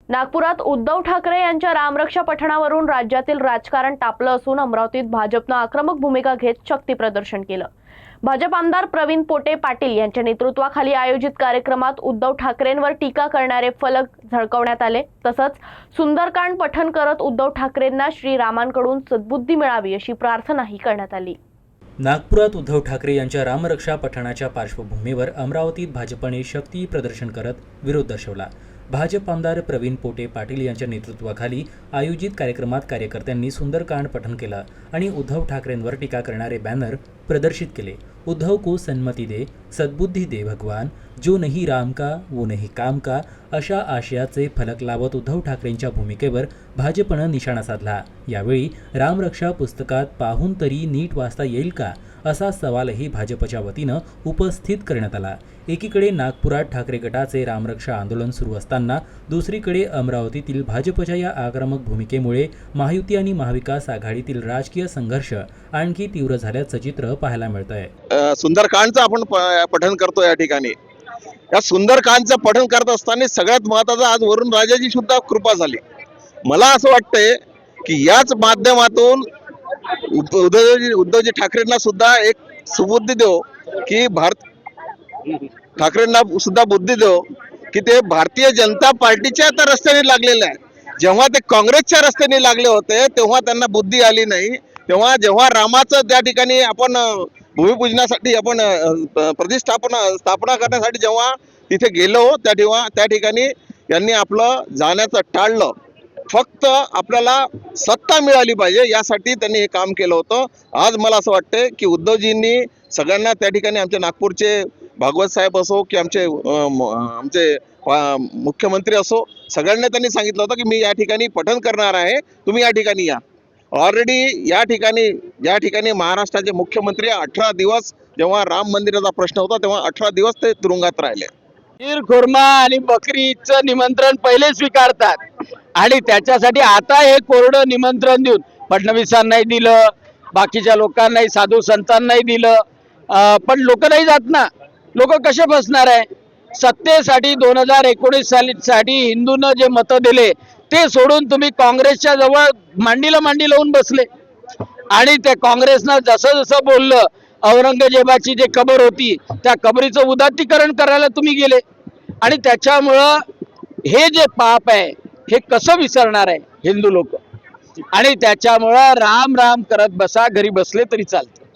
नागपुरात उद्धव ठाकरे यांच्या रामरक्षा पठणावरून राज्यातील राजकारण तापलं असून अमरावतीत भाजपनं आक्रमक भूमिका घेत शक्ती प्रदर्शन केलं। भाजप आमदार प्रवीण पोटे पाटील यांच्या नेतृत्वाखाली आयोजित कार्यक्रमात उद्धव ठाकरेंवर टीका करणारे फलक झळकवण्यात आले। तसंच सुंदरकांड पठण करत उद्धव ठाकरेंना श्रीरामांकडून सद्बुद्धी मिळावी अशी प्रार्थनाही करण्यात आली। नागपुरात उद्धव ठाकरे यांच्या रामरक्षा पठणाच्या पार्श्वभूमीवर अमरावतीत भाजपने शक्ती प्रदर्शन करत विरोध दर्शवला। भाजप आमदार प्रवीण पोटे पाटील यांच्या नेतृत्वाखाली आयोजित कार्यक्रमात कार्यकर्त्यांनी सुंदरकांड पठण केलं आणि उद्धव ठाकरेंवर टीका करणारे बॅनर प्रदर्शित केले। उद्धव को सन्मति दे, सद्बुद्धी दे भगवान, जो नहीं राम का वो नहीं काम का अशा आशयाचे फलक लावत उद्धव ठाकरेंच्या भूमिकेवर भाजपनं निशाणा साधला। यावेळी रामरक्षा पुस्तकात पाहून तरी नीट वाचता येईल का असा सवालही भाजपच्या वतीनं उपस्थित करण्यात आला। एकीकडे नागपुरात ठाकरे गटाचे रामरक्षा आंदोलन सुरू असताना दुसरीकडे अमरावतीतील भाजपच्या या आक्रमक भूमिकेमुळे महायुती आणि महाविकास आघाडीतील राजकीय संघर्ष आणखी तीव्र झाल्याचं चित्र पाहायला मिळतंय। सुंदरकांडचं आपण पठण करतो या ठिकाणी। या सुंदरकांडचं पठण करत असताना सगळ्यात महत्त्वाचं आज वरुण राजाची सुद्धा कृपा झाली। मला असं वाटतंय की याच माध्यमातून उद्धवजी ठाकरेंना सुद्धा एक सुबुद्धी देव की ठाकरेंना सुद्धा बुद्धी देव की ते भारतीय जनता पार्टीच्या त्या रस्त्याने लागलेले आहे। जेव्हा ते काँग्रेसच्या रस्त्याने लागले होते तेव्हा त्यांना बुद्धी आली नाही। तेव्हा जेव्हा रामाचं त्या ठिकाणी आपण भूमिपूजनासाठी आपण स्थापना करण्यासाठी जेव्हा तिथे गेलो त्या ठिकाणी यांनी आपलं जाण्याचं टाळलं। फक्त आपल्याला सत्ता मिळाली पाहिजे यासाठी त्यांनी हे काम केलं होतं। आज मला असं वाटतंय की उद्धवजींनी सगळ्यांना त्या ठिकाणी आमचे नागपूरचे भागवत साहेब असो की आमचे मुख्यमंत्री असो सगळ्यांना त्यांनी सांगितलं होतं की मी या ठिकाणी पठण करणार आहे, तुम्ही या ठिकाणी या। ऑलरेडी या ठिकाणी महाराष्ट्राचे मुख्यमंत्री 18 दिवस जेव्हा राम मंदिराचा प्रश्न होता तेव्हा 18 दिवस ते तुरुंगात राहिले। खीर खुर्मा आणि बकरीचं निमंत्रण पहिले स्वीकारतात आणि त्याच्यासाठी आता हे कोरडं निमंत्रण देऊन फडणवीसांनाही दिलं, बाकीच्या लोकांनाही साधू संतांनाही दिलं, पण लोक नाही जात ना। लोक कसे फसणार आहे? सत्तेसाठी 2019 साठी हिंदूंना जे मतं दिले ते सोडून तुम्ही काँग्रेसच्या जवळ मांडीला मांडी लावून बसले आणि त्या काँग्रेसनं जसं जसं बोललं औरंगजेबाची जे कबर होती त्या कबरीचं उदात्तीकरण करायला तुम्ही गेले आणि त्याच्यामुळं हे जे पाप आहे हे कसं विसरणार आहे हिंदू लोक? आणि त्याच्यामुळं राम राम करत बसा, घरी बसले तरी चालते।